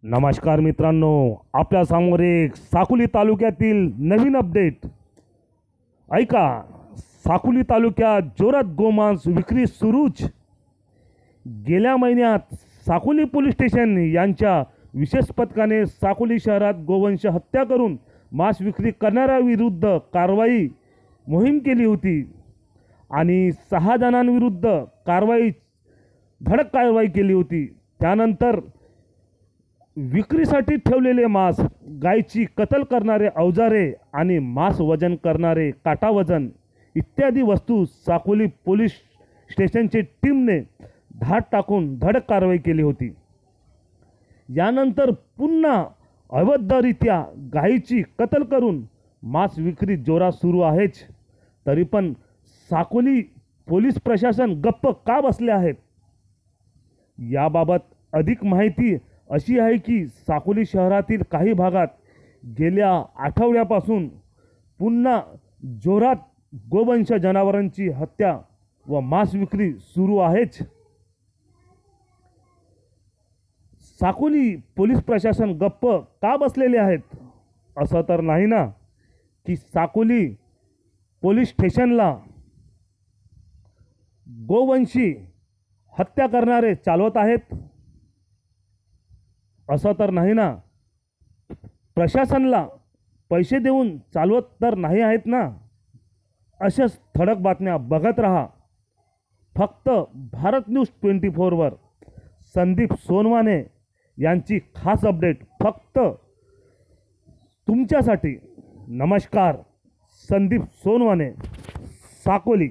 नमस्कार मित्रांनो, आपल्या समोर एक साकोली तालुक्यातील नवीन अपडेट ऐका। साकोली तालुक्यात जोरात गोमांस विक्री सुरूच। गेल्या महिन्यात साकोली पोलीस स्टेशन यांच्या विशेष पथकाने साकोली शहरात गोवंश हत्या करून मांस विक्री करणाऱ्यांविरुद्ध कारवाई मोहीम केली होती आणि 6 जणांविरुद्ध धडक कारवाई केली होती। त्यानंतर विक्रीसाठी ठेवलेले मांस, गायची कत्तल करणारे अवजारे आणि मांस वजन करणारे काटा वजन इत्यादी वस्तू साकोली पोलीस स्टेशनची टीमने धाड टाकून धडक कारवाई केली होती। यानंतर पुन्हा अवैधरित्या गायीची कत्तल करून मांस विक्री जोरात सुरू आहेच। तरी पण साकोली पोलीस प्रशासन गप्प का बसले आहेत? याबाबत अधिक माहिती अशी आहे की साकोली शहरातील काही भागात गेल्या आठवड्यापासून पुन्हा जोरात गोवंश जनावरांची हत्या व मांस विक्री सुरू आहेच। साकोली पोलीस प्रशासन गप्प का बसलेले आहेत? असं तर नाही ना की साकोली पोलीस स्टेशनला गोवंशी हत्या करणारे चालवत आहेत? असं तर नाही ना, प्रशासनाला पैसे देऊन चालवत तर नाही आहेत ना? अशाच ठळक बातम्या बघत रहा फक्त भारत न्यूज 24 वर। संदीप सोनवाने यांची खास अपडेट फक्त तुमच्यासाठी। नमस्कार, संदीप सोनवाने, साकोली।